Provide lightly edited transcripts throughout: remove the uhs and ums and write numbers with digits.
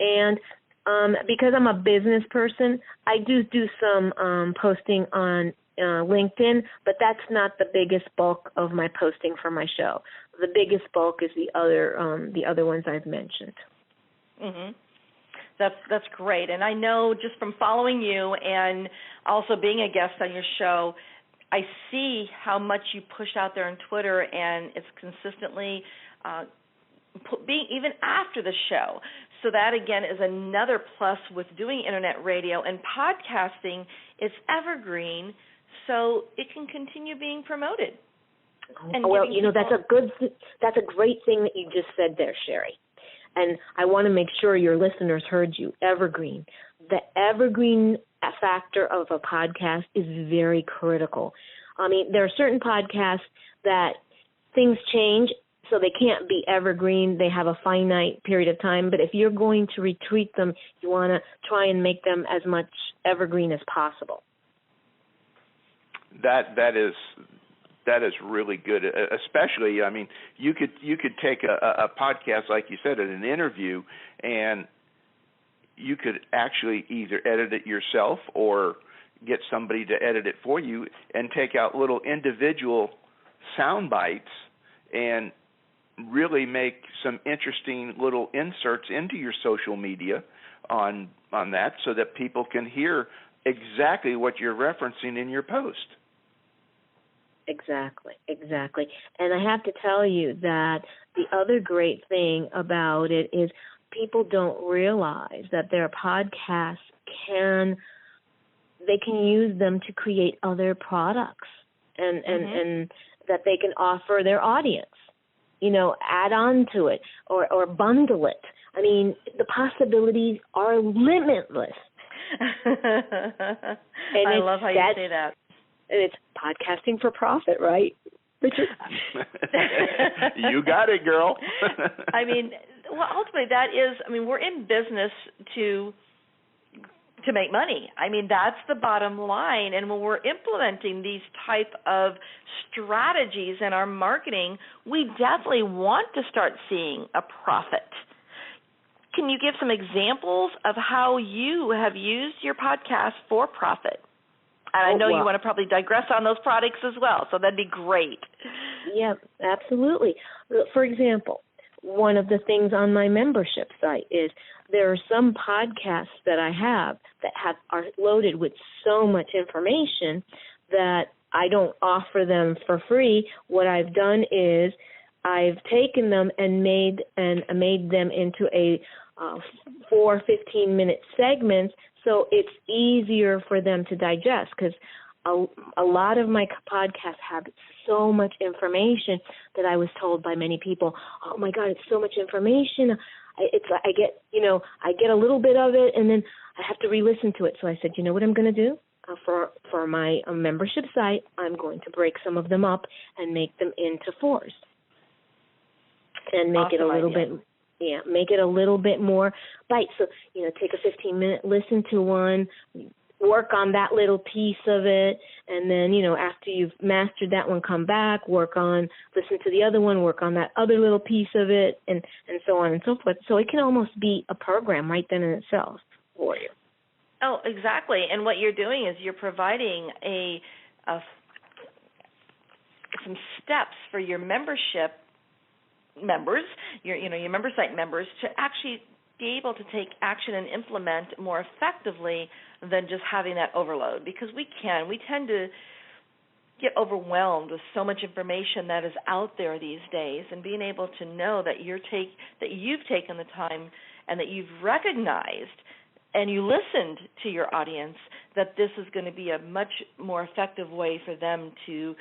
And because I'm a business person, I do some posting on LinkedIn, but that's not the biggest bulk of my posting for my show. The biggest bulk is the other ones I've mentioned. Mm-hmm. That's great. And I know just from following you and also being a guest on your show, I see how much you push out there on Twitter, and it's consistently being even after the show. So that, again, is another plus with doing Internet radio. And podcasting is evergreen, so it can continue being promoted. Well, that's a great thing that you just said there, Cheri. And I want to make sure your listeners heard you. Evergreen. The evergreen factor of a podcast is very critical. I mean, there are certain podcasts that things change, so they can't be evergreen. They have a finite period of time. But if you're going to retweet them, you want to try and make them as much evergreen as possible. That is really good, especially, I mean, you could take a podcast, like you said, in an interview, and you could actually either edit it yourself or get somebody to edit it for you and take out little individual sound bites and really make some interesting little inserts into your social media on that so that people can hear exactly what you're referencing in your post. Exactly. And I have to tell you that the other great thing about it is people don't realize that their podcasts can use them to create other products and that they can offer their audience, add on to it or bundle it. I mean, the possibilities are limitless. I love how you say that. And it's podcasting for profit, right, Richard? You got it, girl. I mean, well, ultimately that is, we're in business to make money. I mean, that's the bottom line. And when we're implementing these type of strategies in our marketing, we definitely want to start seeing a profit. Can you give some examples of how you have used your podcast for profit? And I know you want to probably digress on those products as well, so that'd be great. Yeah, absolutely. For example, one of the things on my membership site is there are some podcasts that I have that are loaded with so much information that I don't offer them for free. What I've done is I've taken them and made them into a 4 15-minute segments, so it's easier for them to digest because a lot of my podcasts have so much information that I was told by many people, oh my God, it's so much information. I get a little bit of it and then I have to re-listen to it. So I said, you know what I'm going to do? For my membership site, I'm going to break some of them up and make them into 4s and make it a little bit. Yeah, make it a little bit more bite. So, take a 15-minute listen to one, work on that little piece of it, and then, after you've mastered that one, come back, listen to the other one, work on that other little piece of it, and so on and so forth. So it can almost be a program right then in itself for you. Oh, exactly. And what you're doing is you're providing some steps for your membership members, your member site members, to actually be able to take action and implement more effectively than just having that overload. Because we tend to get overwhelmed with so much information that is out there these days, and being able to know that you've taken the time and that you've recognized and you listened to your audience, that this is going to be a much more effective way for them to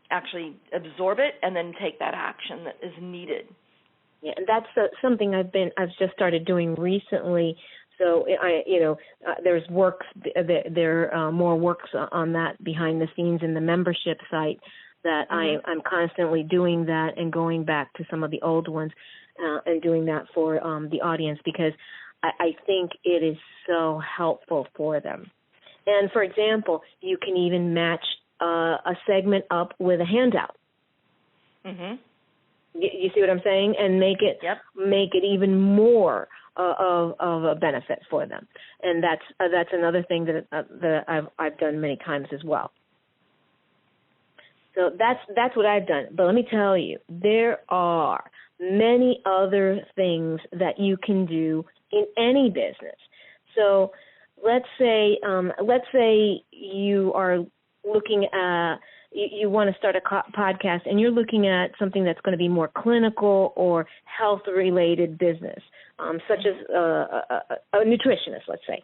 actually absorb it and then take that action that is needed. Yeah, and that's something I've just started doing recently. So there's works, there are more works on that behind the scenes in the membership site that I'm constantly doing that and going back to some of the old ones and doing that for the audience because I think it is so helpful for them. And, for example, you can even match a segment up with a handout. Mm-hmm. You see what I'm saying? And make it even more of a benefit for them. And that's another thing that I've done many times as well. So that's what I've done. But let me tell you, there are many other things that you can do in any business. So let's say you are looking at, you want to start a podcast and you're looking at something that's going to be more clinical or health-related business, such as a nutritionist, let's say.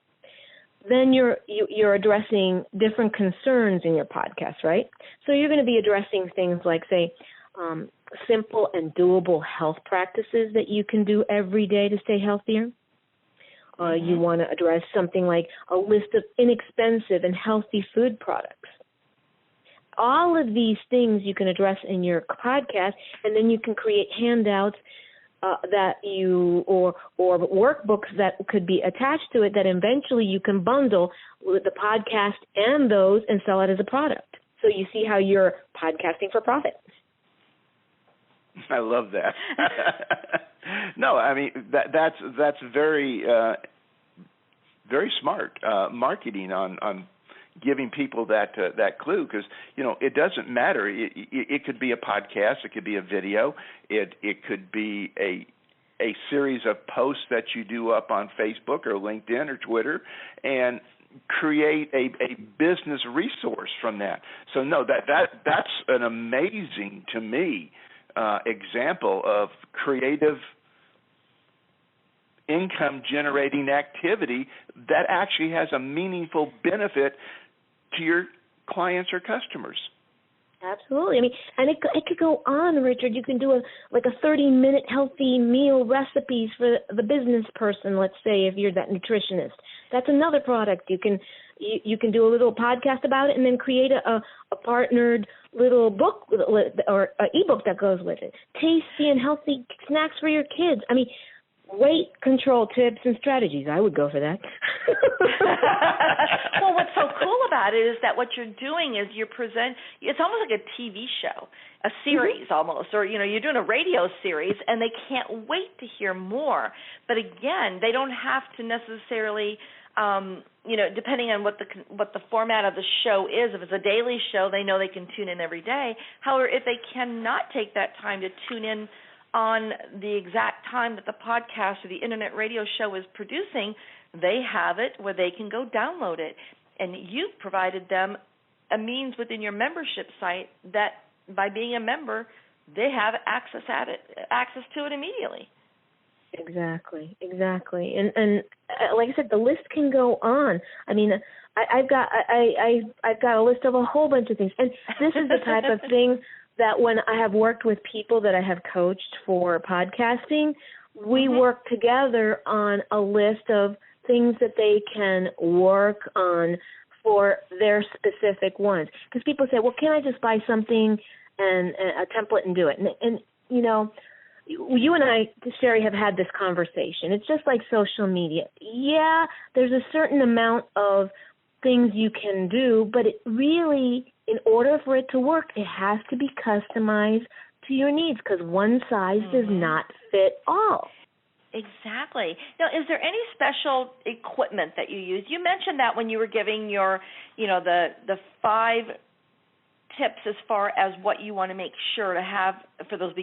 Then you're addressing different concerns in your podcast, right? So you're going to be addressing things like, say, simple and doable health practices that you can do every day to stay healthier. You want to address something like a list of inexpensive and healthy food products. All of these things you can address in your podcast, and then you can create handouts that you or workbooks that could be attached to it that eventually you can bundle with the podcast and those and sell it as a product. So you see how you're podcasting for profit. I love that. No, I mean that's very very smart marketing on giving people that clue, because it doesn't matter. It could be a podcast, it could be a video, it could be a series of posts that you do up on Facebook or LinkedIn or Twitter, and create a business resource from that. So no, that's an amazing, to me, example of creative income-generating activity that actually has a meaningful benefit to your clients or customers. Absolutely. I mean, and it could go on, Richard. You can do a 30-minute healthy meal recipes for the business person, let's say, if you're that nutritionist. That's another product. You can do a little podcast about it and then create a partnered little book or an ebook that goes with it. Tasty and healthy snacks for your kids. I mean, weight control tips and strategies. I would go for that. Well, what's so cool about it is that what you're doing is it's almost like a TV show, a series almost, or you're doing a radio series, and they can't wait to hear more. But again, they don't have to necessarily, depending on what the format of the show is. If it's a daily show, they know they can tune in every day. However, if they cannot take that time to tune in on the exact time that the podcast or the internet radio show is producing, they have it where they can go download it. And you've provided them a means within your membership site that by being a member, they have access to it immediately. Exactly. And like I said, the list can go on. I mean, I've got a list of a whole bunch of things. And this is the type of thing that when I have worked with people that I have coached for podcasting, we work together on a list of things that they can work on for their specific ones. Because people say, well, can I just buy something and a template and do it? And you and I, Cheri, have had this conversation. It's just like social media. Yeah, there's a certain amount of things you can do, but it really, in order for it to work, it has to be customized to your needs, because one size does not fit all. Exactly. Now, is there any special equipment that you use? You mentioned that when you were giving your, the 5 tips as far as what you want to make sure to have for those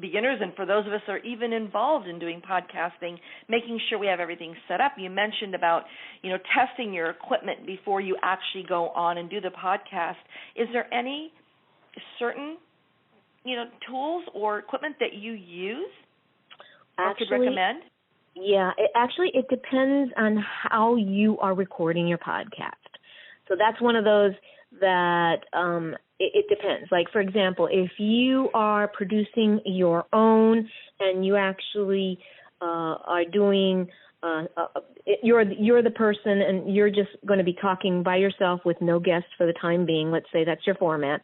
beginners and for those of us that are even involved in doing podcasting, making sure we have everything set up. You mentioned about, testing your equipment before you actually go on and do the podcast. Is there any certain, tools or equipment that you use or could recommend? Yeah, it depends on how you are recording your podcast. So that's one of those that it depends. Like, for example, if you are producing your own and you actually are doing you're the person and you're just going to be talking by yourself with no guests for the time being, let's say that's your format,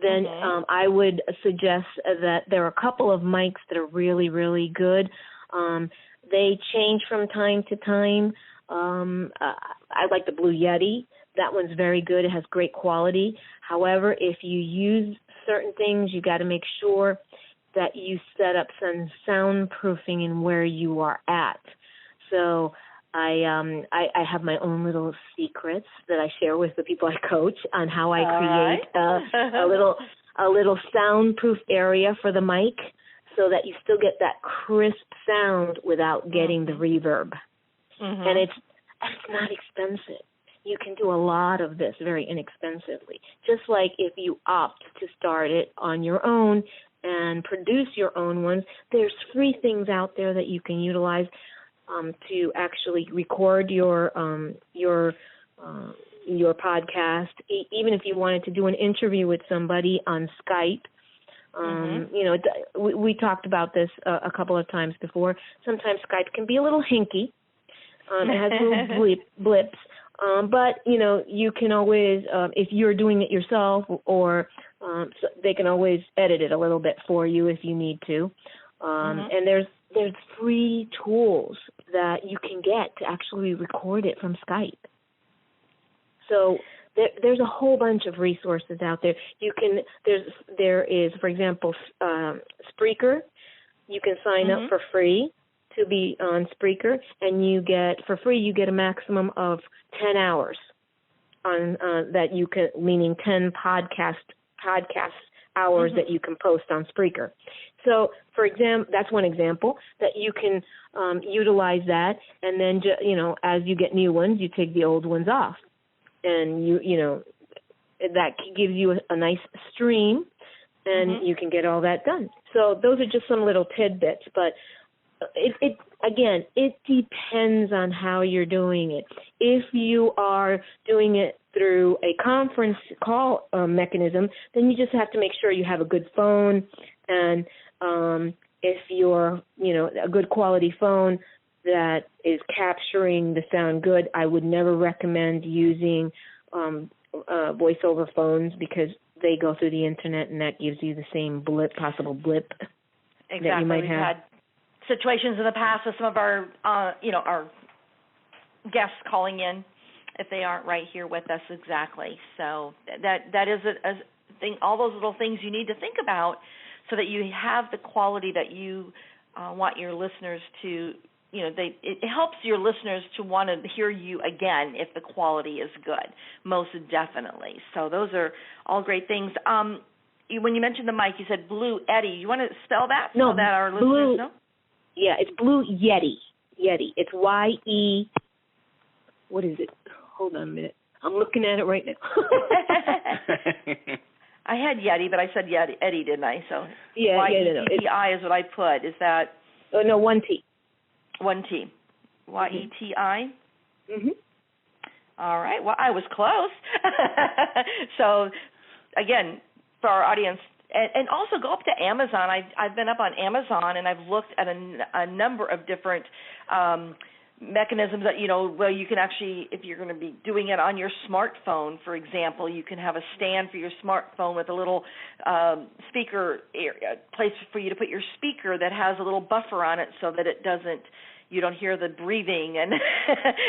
then I would suggest that there are a couple of mics that are really, really good. They change from time to time. I like the Blue Yeti. That one's very good. It has great quality. However, if you use certain things, you got to make sure that you set up some soundproofing in where you are at. So I have my own little secrets that I share with the people I coach on how I create a little soundproof area for the mic so that you still get that crisp sound without getting the reverb. Mm-hmm. And it's not expensive. You can do a lot of this very inexpensively. Just like if you opt to start it on your own and produce your own ones, there's free things out there that you can utilize to actually record your podcast. Even if you wanted to do an interview with somebody on Skype, we talked about this a couple of times before. Sometimes Skype can be a little hinky. It has little blips. But, you can always, if you're doing it yourself, or so they can always edit it a little bit for you if you need to. And there's free tools that you can get to actually record it from Skype. So there's a whole bunch of resources out there. There is, for example, Spreaker. You can sign up for free to be on Spreaker, and you get a maximum of 10 hours on that you can, meaning 10 podcast hours that you can post on Spreaker. So, for example, that's one example that you can utilize that, and then as you get new ones, you take the old ones off, and that gives you a nice stream, and you can get all that done. So those are just some little tidbits, but it depends on how you're doing it. If you are doing it through a conference call mechanism, then you just have to make sure you have a good phone, and if you're, a good quality phone that is capturing the sound good, I would never recommend using voiceover phones because they go through the internet, and that gives you the same possible blip that you might have. Had situations in the past with some of our, our guests calling in if they aren't right here with us exactly. So that is a thing. All those little things you need to think about so that you have the quality that you want your listeners to. It helps your listeners to want to hear you again if the quality is good, most definitely. So those are all great things. When you mentioned the mic, you said Blue Yeti. You want to spell that so that our listeners know? Yeah, it's Blue Yeti. It's Y-E. What is it? Hold on a minute. I'm looking at it right now. I had Yeti, but I said Eddie, didn't I? So yeah, Y-E-T-I is what I put. Is that? Oh, no, one T. One T. Y-E-T-I? Mm-hmm. All right. Well, I was close. So, again, for our audience, and also go up to Amazon. I've been up on Amazon, and I've looked at a number of different mechanisms that, where you can actually, if you're going to be doing it on your smartphone, for example, you can have a stand for your smartphone with a little speaker area, place for you to put your speaker that has a little buffer on it so that you don't hear the breathing and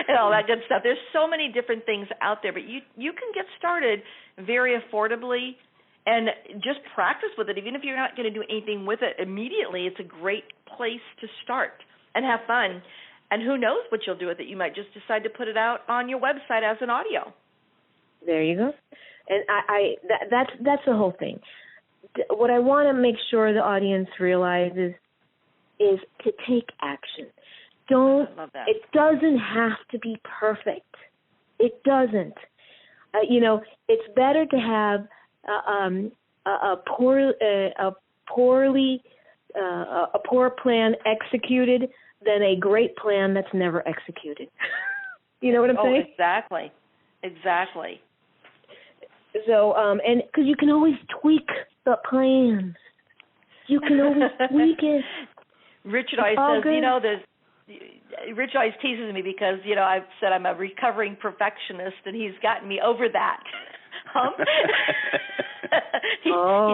and all that good stuff. There's so many different things out there, but you can get started very affordably and just practice with it. Even if you're not going to do anything with it immediately, it's a great place to start and have fun. And who knows what you'll do with it. You might just decide to put it out on your website as an audio. There you go. And that's the whole thing. What I want to make sure the audience realizes is to take action. I love that. It doesn't have to be perfect. It doesn't. It's better to have a poor plan executed than a great plan that's never executed. You know what I'm saying? Exactly. So, and because you can always tweak the plan. You can always tweak it. Richard always says, Rich always teases me because, I've said I'm a recovering perfectionist, and he's gotten me over that. He's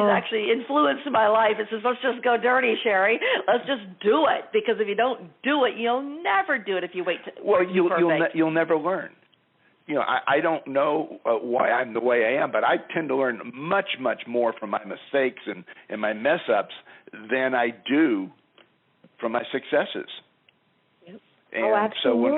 actually influenced my life. He says, let's just go dirty, Cheri. Let's just do it, because if you don't do it, you'll never do it if you wait to you'll never learn. I don't know why I'm the way I am, but I tend to learn much, much more from my mistakes and my mess-ups than I do from my successes. And absolutely. so when